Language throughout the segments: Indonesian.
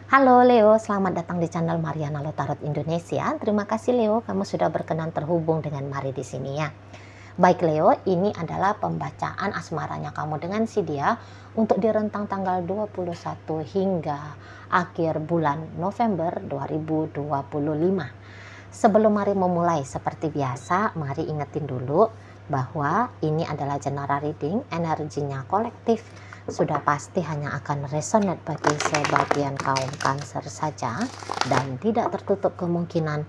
Halo Leo, selamat datang di channel Mariana Lotarot Indonesia. Terima kasih Leo, kamu sudah berkenan terhubung dengan Mari di sini ya. Baik Leo, ini adalah pembacaan asmaranya kamu dengan si dia untuk di rentang tanggal 21 hingga akhir bulan November 2025. Sebelum Mari memulai seperti biasa, Mari ingetin dulu bahwa ini adalah general reading, energinya kolektif. Sudah pasti hanya akan resonate bagi sebagian kaum Cancer saja dan tidak tertutup kemungkinan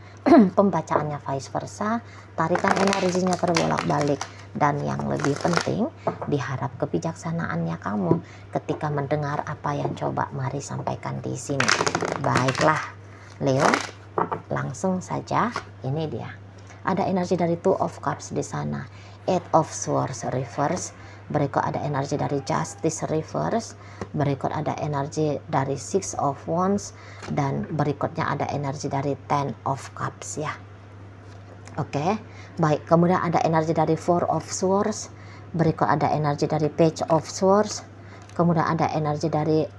pembacaannya vice versa, tarikan energinya terbolak-balik, dan yang lebih penting diharap kebijaksanaannya kamu ketika mendengar apa yang coba Mari sampaikan di sini. Baiklah Leo, langsung saja. Ini dia. Ada energi dari Two of Cups di sana, Eight of Swords reverse. Berikut ada energi dari Justice reverse, berikut ada energi dari Six of Wands, dan berikutnya ada energi dari Ten of Cups ya. Oke, baik. Kemudian ada energi dari Four of Swords, berikut ada energi dari Page of Swords, kemudian ada energi dari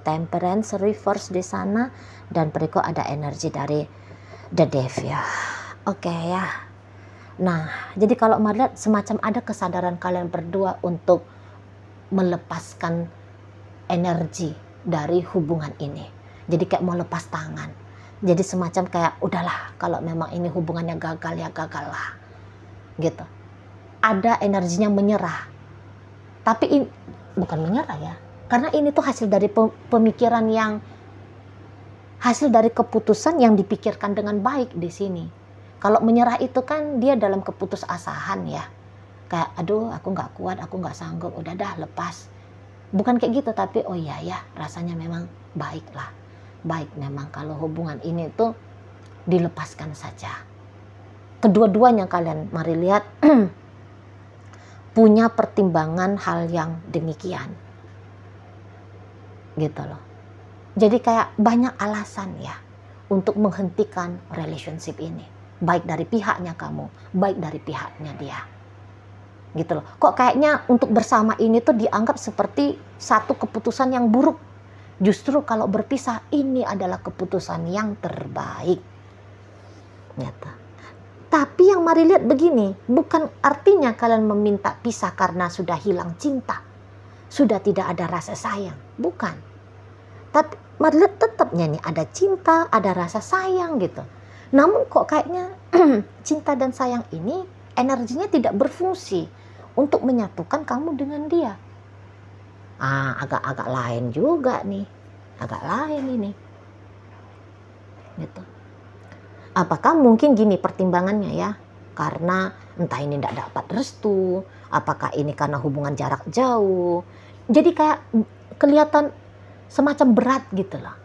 Temperance reverse di sana, dan berikut ada energi dari The Devil. Oke ya. Nah, jadi kalau melihat semacam ada kesadaran kalian berdua untuk melepaskan energi dari hubungan ini. Jadi kayak mau lepas tangan. Jadi semacam kayak udahlah, kalau memang ini hubungannya gagal ya gagal lah. Gitu. Ada energinya menyerah. Tapi ini bukan menyerah ya. Karena ini tuh hasil dari pemikiran yang, hasil dari keputusan yang dipikirkan dengan baik di sini. Kalau menyerah itu kan dia dalam keputusasaan ya. Kayak aduh aku nggak kuat, aku nggak sanggup, udah dah lepas. Bukan kayak gitu, tapi oh iya ya rasanya memang baik lah. Baik memang kalau hubungan ini tuh dilepaskan saja. Kedua-duanya kalian mari lihat punya pertimbangan hal yang demikian. Gitu loh. Jadi kayak banyak alasan ya untuk menghentikan relationship ini. Baik dari pihaknya kamu, baik dari pihaknya dia. Gitu loh. Kok kayaknya untuk bersama ini tuh dianggap seperti satu keputusan yang buruk. Justru kalau berpisah ini adalah keputusan yang terbaik. Nyata. Tapi yang mari lihat begini, bukan artinya kalian meminta pisah karena sudah hilang cinta. Sudah tidak ada rasa sayang. Bukan. Tapi mari lihat tetapnya nih ada cinta, ada rasa sayang gitu. Namun kok kayaknya cinta dan sayang ini energinya tidak berfungsi untuk menyatukan kamu dengan dia. Agak-agak lain juga nih. Agak lain ini. Gitu. Apakah mungkin gini pertimbangannya ya? Karena entah ini tidak dapat restu, apakah ini karena hubungan jarak jauh. Jadi kayak kelihatan semacam berat gitu loh.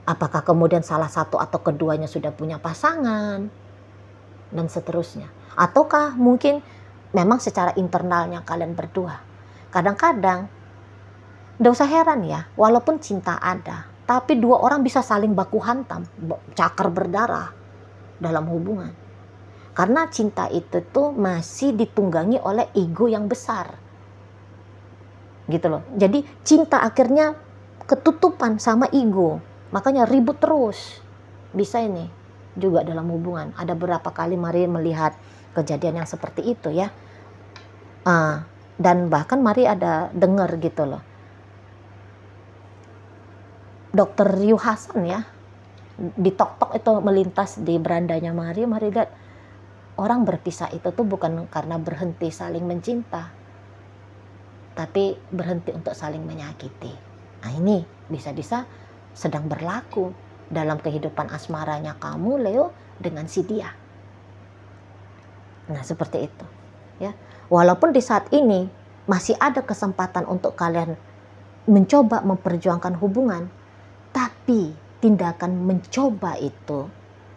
Apakah kemudian salah satu atau keduanya sudah punya pasangan dan seterusnya, ataukah mungkin memang secara internalnya kalian berdua. Kadang-kadang nggak usah heran ya, walaupun cinta ada, tapi dua orang bisa saling baku hantam, cakar berdarah dalam hubungan. Karena cinta itu tuh masih ditunggangi oleh ego yang besar. Gitu loh. Jadi cinta akhirnya ketutupan sama ego. Makanya ribut terus. Bisa ini juga dalam hubungan. Ada berapa kali Mari melihat kejadian yang seperti itu ya. Dan bahkan Mari ada dengar gitu loh. Dr. Ryu Hasan ya. Di tok-tok itu melintas di berandanya Mari lihat. Orang berpisah itu tuh bukan karena berhenti saling mencinta. Tapi berhenti untuk saling menyakiti. Nah ini bisa-bisa sedang berlaku dalam kehidupan asmaranya kamu Leo dengan si dia. Nah seperti itu ya. Walaupun di saat ini masih ada kesempatan untuk kalian mencoba memperjuangkan hubungan, tapi tindakan mencoba itu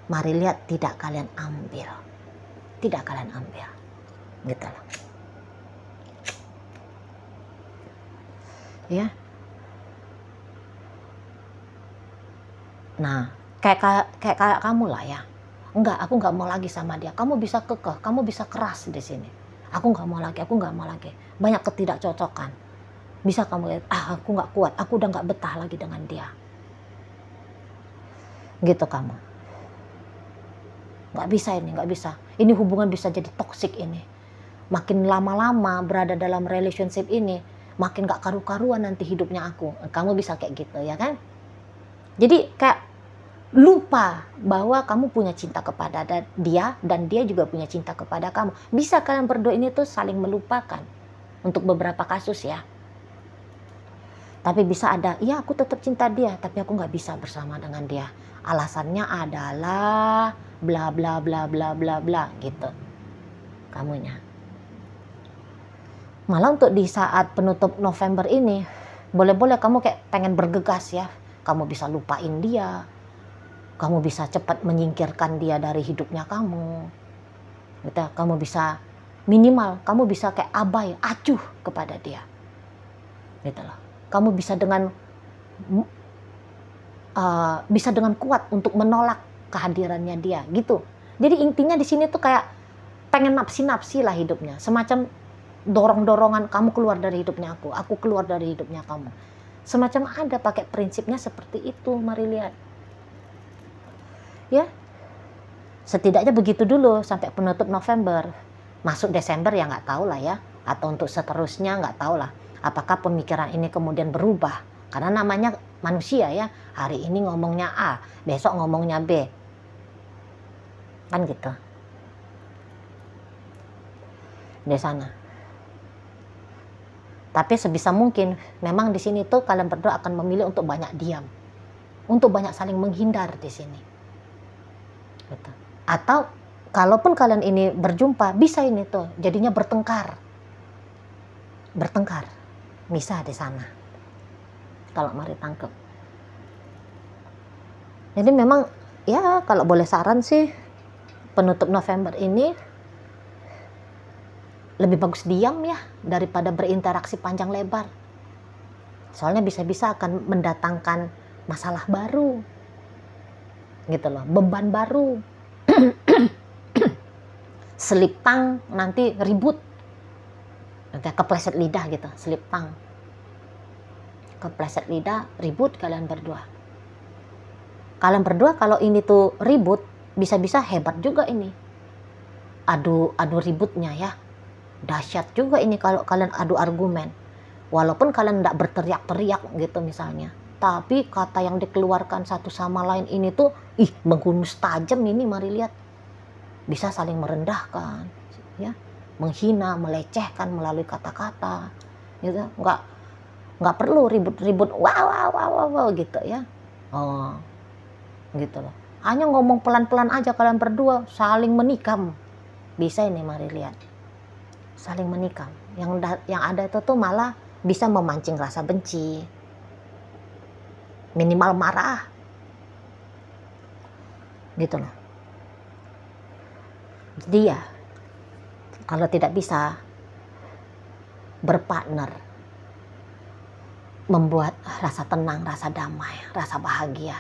mari lihat tidak kalian ambil. Tidak kalian ambil. Gitu loh. Ya. Nah, kayak kamu lah ya. Enggak, aku nggak mau lagi sama dia. Kamu bisa kekeh, kamu bisa keras di sini. Aku nggak mau lagi, aku nggak mau lagi. Banyak ketidakcocokan. Bisa kamu lihat, aku nggak kuat, aku udah nggak betah lagi dengan dia. gitu kamu. Nggak bisa ini, nggak bisa. Ini hubungan bisa jadi toksik ini. Makin lama-lama berada dalam relationship ini, makin gak karu-karuan nanti hidupnya aku. Kamu bisa kayak gitu ya kan? Jadi kayak lupa bahwa kamu punya cinta kepada dia dan dia juga punya cinta kepada kamu. Bisa kalian berdua ini tuh saling melupakan untuk beberapa kasus ya. Tapi bisa ada, ya aku tetap cinta dia, tapi aku nggak bisa bersama dengan dia. Alasannya adalah bla bla bla bla bla bla gitu. Kamunya. Malah untuk di saat penutup November ini, boleh-boleh kamu kayak pengen bergegas ya. Kamu bisa lupain dia. Kamu bisa cepat menyingkirkan dia dari hidupnya kamu. Gitu. Kamu bisa minimal, kamu bisa kayak abai, acuh kepada dia. Gitu loh. Kamu bisa dengan kuat untuk menolak kehadirannya dia, gitu. Jadi intinya di sini tuh kayak pengen nafsi-nafsi lah hidupnya, semacam dorong-dorongan, kamu keluar dari hidupnya aku keluar dari hidupnya kamu. Semacam ada pakai prinsipnya seperti itu, mari lihat. Ya, setidaknya begitu dulu sampai penutup November. Masuk Desember ya nggak tahu lah ya, atau untuk seterusnya nggak tahu lah. Apakah pemikiran ini kemudian berubah? Karena namanya manusia ya, hari ini ngomongnya A, besok ngomongnya B. Kan gitu. Di sana. Tapi sebisa mungkin, memang di sini tuh kalian berdua akan memilih untuk banyak diam. Untuk banyak saling menghindar di sini. Gitu. Atau, kalaupun kalian ini berjumpa, bisa ini tuh, jadinya bertengkar. Bertengkar. Bisa di sana. Kalau mari tangkap. Jadi memang, ya kalau boleh saran sih, penutup November ini, lebih bagus diam ya, daripada berinteraksi panjang lebar. Soalnya bisa-bisa akan mendatangkan masalah baru. Gitu loh, beban baru. Selip tang, nanti ribut. Kepleset lidah gitu, selip tang. Kepleset lidah, ribut kalian berdua. Kalian berdua kalau ini tuh ribut, bisa-bisa hebat juga ini. Adu ributnya ya. Dahsyat juga ini kalau kalian adu argumen. Walaupun kalian tidak berteriak-teriak gitu misalnya. Tapi kata yang dikeluarkan satu sama lain ini tuh, menghunus tajam ini, mari lihat. Bisa saling merendahkan, ya, menghina, melecehkan melalui kata-kata, gitu. Nggak perlu ribut-ribut, wow gitu ya. Oh, gitu loh. Hanya ngomong pelan-pelan aja kalian berdua, saling menikam. Bisa ini, mari lihat. Saling menikam. Yang ada itu tuh malah bisa memancing rasa benci. Minimal marah. Gitu loh. Jadi ya, kalau tidak bisa berpartner, membuat rasa tenang, rasa damai, rasa bahagia,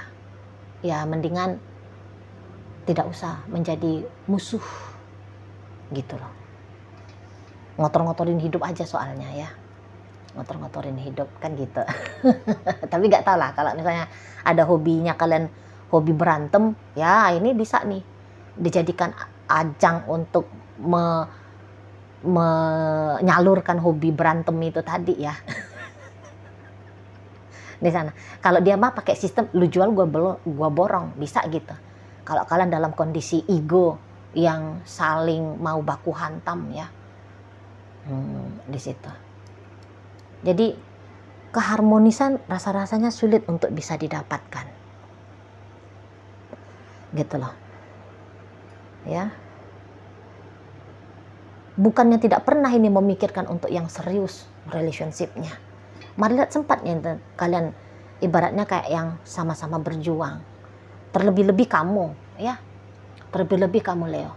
ya mendingan tidak usah menjadi musuh. Gitu loh. Ngotor-ngotorin hidup aja soalnya ya. Ngotor-ngotorin hidup kan gitu. Tapi nggak tahu lah kalau misalnya ada hobinya kalian, hobi berantem, ya ini bisa nih dijadikan ajang untuk menyalurkan hobi berantem itu tadi ya. Di sana. Kalau dia mah pakai sistem lu jual gua borong, bisa gitu. Kalau kalian dalam kondisi ego yang saling mau baku hantam ya. Di situ. Jadi keharmonisan rasa-rasanya sulit untuk bisa didapatkan. Gitu loh. Ya. Bukannya tidak pernah ini memikirkan untuk yang serius relationship-nya. Mari lihat sempatnya kalian ibaratnya kayak yang sama-sama berjuang. Terlebih-lebih kamu, ya. Terlebih-lebih kamu Leo.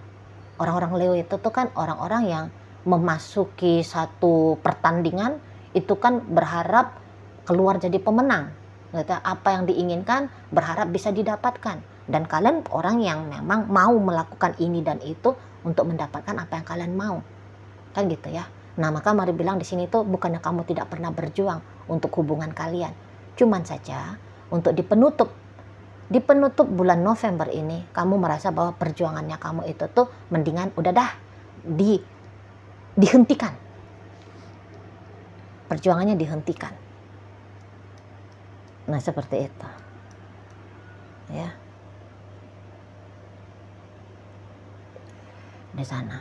Orang-orang Leo itu tuh kan orang-orang yang memasuki satu pertandingan itu kan berharap keluar jadi pemenang. Gitu. Apa yang diinginkan berharap bisa didapatkan. Dan kalian orang yang memang mau melakukan ini dan itu untuk mendapatkan apa yang kalian mau. Kan gitu ya. Nah, maka mari bilang di sini tuh bukannya kamu tidak pernah berjuang untuk hubungan kalian. Cuman saja untuk di penutup di penutup bulan November ini kamu merasa bahwa perjuangannya kamu itu tuh mendingan udah dah dihentikan. Perjuangannya dihentikan. Nah, seperti itu. Ya. Di sana.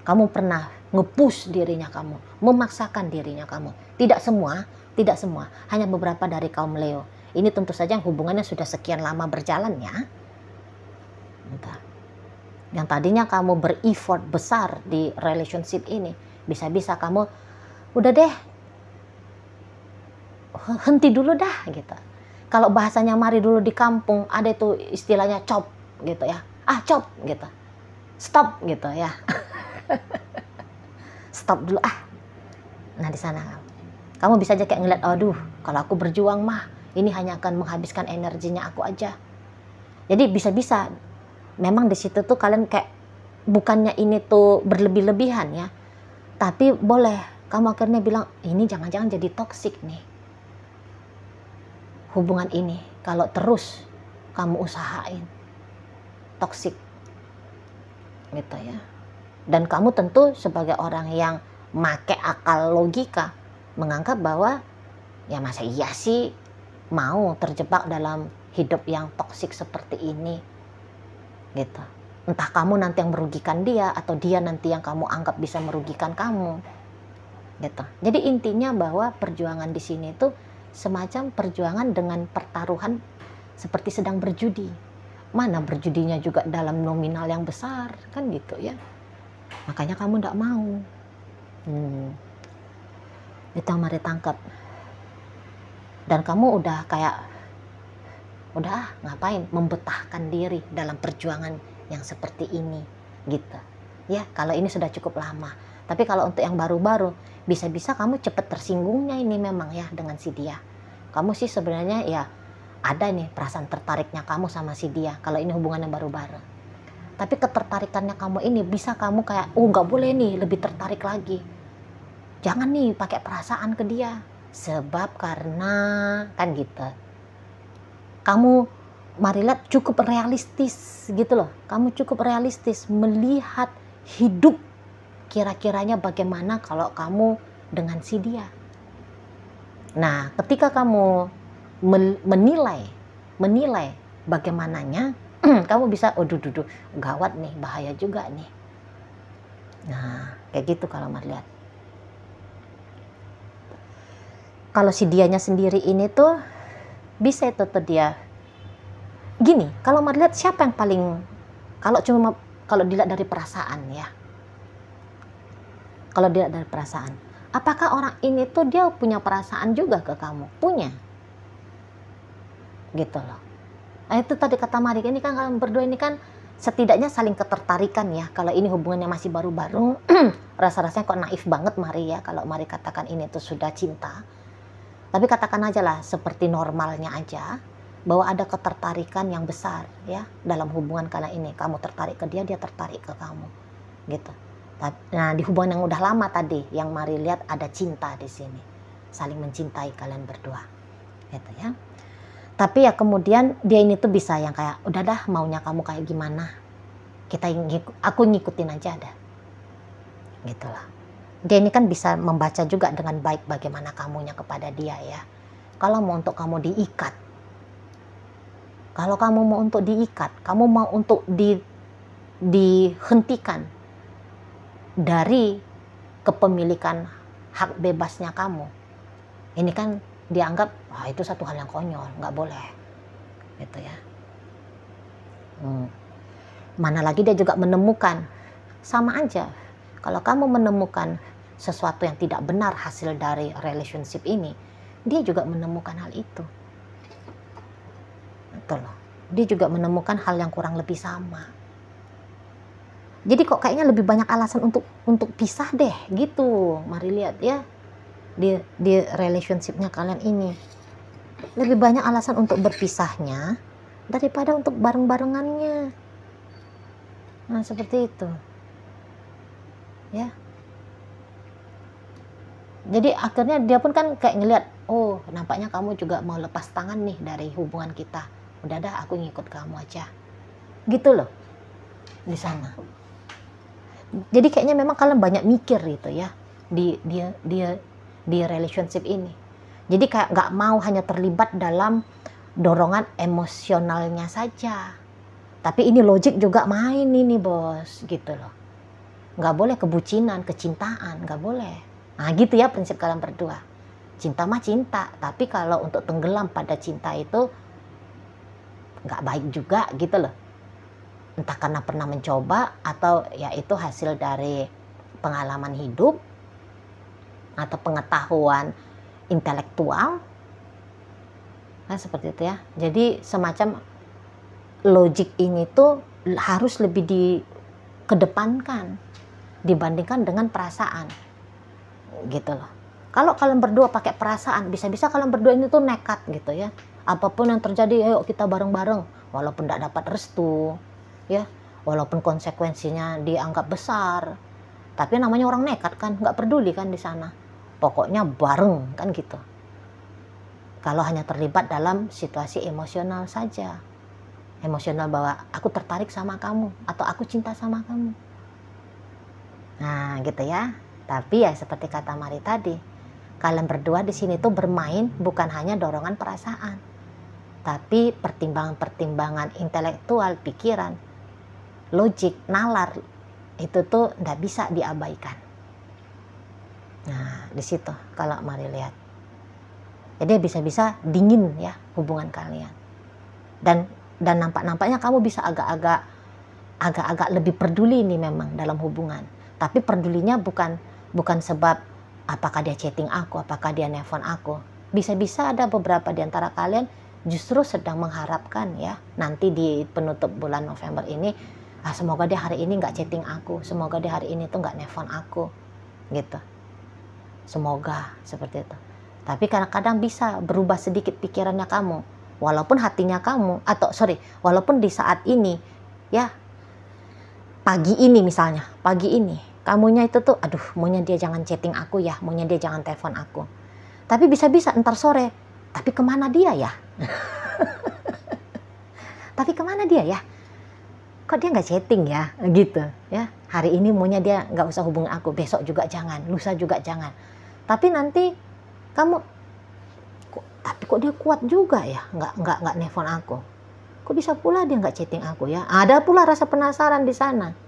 Kamu pernah nge-push dirinya kamu, memaksakan dirinya kamu. Tidak semua, hanya beberapa dari kaum Leo. Ini tentu saja hubungannya sudah sekian lama berjalan ya. Entah. Yang tadinya kamu ber-effort besar di relationship ini, bisa-bisa kamu udah deh, henti dulu dah gitu. Kalau bahasanya Mari dulu di kampung ada itu istilahnya cop gitu ya. Ah, cop gitu. Stop gitu ya. Stop dulu ah. Nah, di sana kamu bisa aja kayak ngeliat, aduh, kalau aku berjuang mah ini hanya akan menghabiskan energinya aku aja. Jadi bisa-bisa memang di situ tuh kalian kayak bukannya ini tuh berlebih-lebihan ya. Tapi boleh kamu akhirnya bilang, ini jangan-jangan jadi toksik nih. Hubungan ini kalau terus kamu usahain toksik gitu ya. Dan kamu tentu sebagai orang yang make akal logika menganggap bahwa ya masa iya sih mau terjebak dalam hidup yang toksik seperti ini gitu. Entah kamu nanti yang merugikan dia atau dia nanti yang kamu anggap bisa merugikan kamu gitu. Jadi intinya bahwa perjuangan di sini itu semacam perjuangan dengan pertaruhan seperti sedang berjudi. Mana berjudinya juga dalam nominal yang besar kan gitu ya. Makanya kamu tidak mau. Itu Mari tangkap. Dan kamu udah kayak udah ngapain membetahkan diri dalam perjuangan yang seperti ini gitu. Ya, kalau ini sudah cukup lama. Tapi kalau untuk yang baru-baru, bisa-bisa kamu cepat tersinggungnya ini memang ya dengan si dia. Kamu sih sebenarnya ya ada nih perasaan tertariknya kamu sama si dia kalau ini hubungan yang baru-baru. Tapi ketertarikannya kamu ini bisa kamu kayak, oh nggak boleh nih lebih tertarik lagi. Jangan nih pakai perasaan ke dia. Sebab karena kan gitu. Kamu Mari lihat cukup realistis gitu loh. Kamu cukup realistis melihat hidup kira-kiranya bagaimana kalau kamu dengan si dia. Nah, ketika kamu menilai bagaimananya, kamu bisa, oh duh, gawat nih, bahaya juga nih. Nah, kayak gitu kalau Mari lihat. Kalau si dianya sendiri ini tuh bisa itu tuh dia. Gini, kalau Mari lihat siapa yang paling, kalau dilihat dari perasaan ya. Kalau dilihat dari perasaan, apakah orang ini tuh dia punya perasaan juga ke kamu? Punya. Gitu loh. Nah, itu tadi kata Mari, ini kan kalian berdua ini kan setidaknya saling ketertarikan ya. Kalau ini hubungannya masih baru-baru, rasa-rasanya kok naif banget Mari ya kalau Mari katakan ini tuh sudah cinta. Tapi katakan aja lah seperti normalnya aja, bahwa ada ketertarikan yang besar ya dalam hubungan kalian ini. Kamu tertarik ke dia, dia tertarik ke kamu gitu. Nah, di hubungan yang udah lama tadi yang Mari lihat ada cinta di sini, saling mencintai kalian berdua gitu ya. Tapi ya kemudian dia ini tuh bisa yang kayak, udah dah maunya kamu kayak gimana, aku ngikutin aja dah gitu lah. Dia ini kan bisa membaca juga dengan baik bagaimana kamunya kepada dia ya. Kalau mau untuk kamu diikat, kalau kamu mau untuk diikat, kamu mau untuk dihentikan dari kepemilikan hak bebasnya kamu, ini kan dianggap itu satu hal yang konyol, nggak boleh gitu ya. Mana lagi dia juga menemukan, sama aja kalau kamu menemukan sesuatu yang tidak benar hasil dari relationship ini, dia juga menemukan hal itu. Betul loh. Dia juga menemukan hal yang kurang lebih sama. Jadi kok kayaknya lebih banyak alasan untuk pisah deh gitu. Mari lihat ya di relationshipnya kalian ini. Lebih banyak alasan untuk berpisahnya daripada untuk bareng-barengannya. Nah, seperti itu. Ya. Jadi akhirnya dia pun kan kayak ngelihat, oh nampaknya kamu juga mau lepas tangan nih dari hubungan kita, udah dah aku ngikut kamu aja, gitu loh di sana. Jadi kayaknya memang kalian banyak mikir gitu ya di relationship ini. Jadi kayak nggak mau hanya terlibat dalam dorongan emosionalnya saja, tapi ini logik juga main ini bos, gitu loh. Nggak boleh kebucinan, kecintaan, nggak boleh. Nah gitu ya prinsip kalian berdua. Cinta mah cinta, tapi kalau untuk tenggelam pada cinta itu nggak baik juga gitu loh. Entah karena pernah mencoba atau ya itu hasil dari pengalaman hidup atau pengetahuan intelektual. Nah seperti itu ya. Jadi semacam logik ini tuh harus lebih dikedepankan dibandingkan dengan perasaan gitu loh. Kalau kalian berdua pakai perasaan, bisa-bisa kalian berdua ini tuh nekat gitu ya. Apapun yang terjadi, ayo kita bareng-bareng, walaupun tidak dapat restu ya, walaupun konsekuensinya dianggap besar, tapi namanya orang nekat kan, nggak peduli kan di sana, pokoknya bareng kan gitu. Kalau hanya terlibat dalam situasi emosional saja, emosional bahwa aku tertarik sama kamu atau aku cinta sama kamu, nah gitu ya. Tapi ya seperti kata Mari tadi, kalian berdua di sini tuh bermain bukan hanya dorongan perasaan, tapi pertimbangan-pertimbangan intelektual, pikiran, logik, nalar itu tuh nggak bisa diabaikan. Nah di situ kalau Mari lihat, jadi bisa-bisa dingin ya hubungan kalian, dan nampaknya kamu bisa agak-agak lebih peduli nih memang dalam hubungan, tapi pedulinya bukan sebab apakah dia chatting aku, apakah dia nelpon aku. Bisa-bisa ada beberapa di antara kalian justru sedang mengharapkan ya nanti di penutup bulan November ini, semoga dia hari ini nggak chatting aku, semoga dia hari ini tuh nggak nelpon aku gitu, semoga seperti itu. Tapi kadang-kadang bisa berubah sedikit pikirannya kamu, walaupun hatinya kamu, walaupun di saat ini ya, pagi ini misalnya, pagi ini kamunya itu tuh aduh maunya dia jangan chatting aku ya, maunya dia jangan telepon aku. Tapi bisa-bisa ntar sore, tapi kemana dia ya? Tapi kemana dia ya? Kok dia nggak chatting ya? Gitu ya. Hari ini maunya dia nggak usah hubungi aku, besok juga jangan, lusa juga jangan. Tapi nanti kamu, tapi kok dia kuat juga ya, nggak nelfon aku. Kok bisa pula dia nggak chatting aku ya? Ada pula rasa penasaran di sana.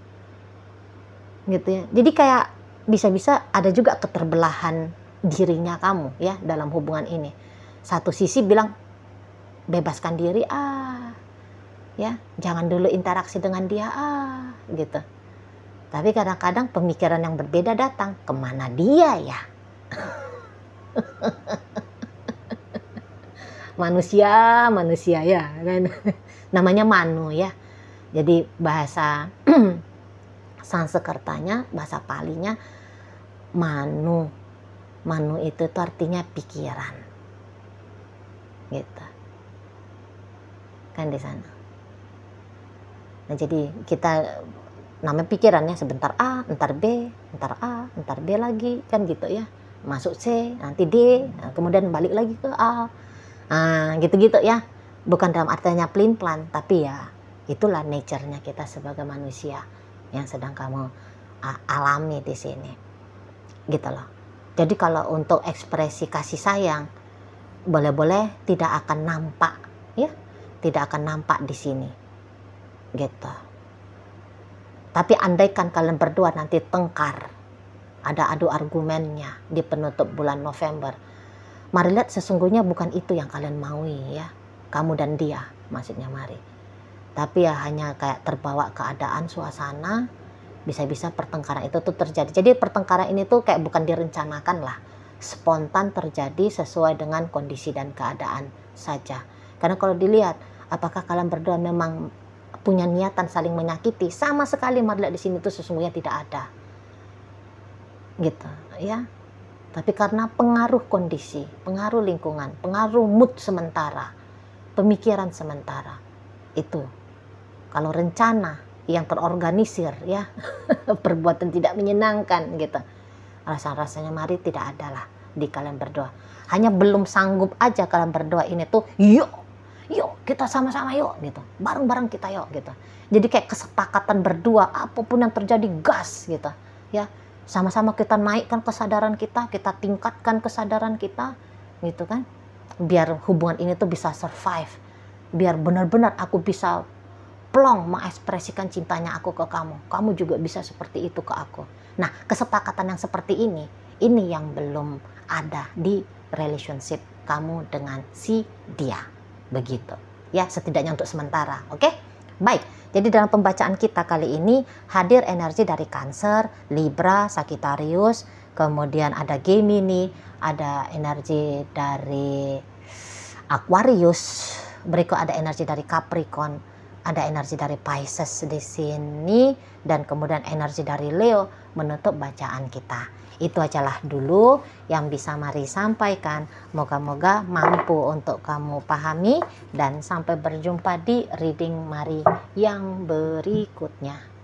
Gitu ya. Jadi kayak bisa-bisa ada juga keterbelahan dirinya kamu ya dalam hubungan ini. Satu sisi bilang bebaskan diri ya, jangan dulu interaksi dengan dia gitu. Tapi kadang-kadang pemikiran yang berbeda datang, kemana dia ya? manusia ya kan. Namanya manu ya. Jadi bahasa Sanskertanya, bahasa Palinya manu. Manu itu tuh artinya pikiran. Gitu. Kan di sana. Nah, jadi kita namanya pikirannya sebentar A, entar B, entar A, entar B lagi kan gitu ya. Masuk C, nanti D, kemudian balik lagi ke A. Nah, gitu-gitu ya. Bukan dalam artinya pelin-pelan, tapi ya itulah nature-nya kita sebagai manusia yang sedang kamu alami di sini. Gitu loh. Jadi kalau untuk ekspresi kasih sayang, boleh-boleh tidak akan nampak ya. Tidak akan nampak di sini. Gitu. Tapi andaikan kalian berdua nanti tengkar, ada adu argumennya di penutup bulan November, Mari lihat sesungguhnya bukan itu yang kalian maui ya, kamu dan dia maksudnya Mari. Tapi ya hanya kayak terbawa keadaan suasana, bisa-bisa pertengkaran itu tuh terjadi. Jadi pertengkaran ini tuh kayak bukan direncanakan lah, spontan terjadi sesuai dengan kondisi dan keadaan saja. Karena kalau dilihat, apakah kalian berdua memang punya niatan saling menyakiti? Sama sekali Mari lihat di sini tuh sesungguhnya tidak ada, gitu ya. Tapi karena pengaruh kondisi, pengaruh lingkungan, pengaruh mood sementara, pemikiran sementara, itu kalau rencana yang terorganisir ya, perbuatan tidak menyenangkan gitu, rasa-rasanya Mari tidak ada lah. di kalian berdua. Hanya belum sanggup aja kalian berdua ini tuh, yuk kita sama-sama yuk gitu, bareng-bareng kita yuk gitu. Jadi kayak kesepakatan berdua, apapun yang terjadi gas gitu ya, sama-sama kita naikkan kesadaran kita tingkatkan kesadaran kita gitu kan, biar hubungan ini tuh bisa survive, biar benar-benar aku bisa plong mengekspresikan cintanya aku ke kamu, kamu juga bisa seperti itu ke aku. Nah, kesepakatan yang seperti ini yang belum ada di relationship kamu dengan si dia. Begitu ya, setidaknya untuk sementara. Oke, baik. Jadi dalam pembacaan kita kali ini hadir energi dari Cancer, Libra, Sagittarius, kemudian ada Gemini, ada energi dari Aquarius, berikut ada energi dari Capricorn, ada energi dari Pisces di sini, dan kemudian energi dari Leo menutup bacaan kita. Itu ajalah dulu yang bisa Mari sampaikan. Moga-moga mampu untuk kamu pahami, dan sampai berjumpa di reading Mari yang berikutnya.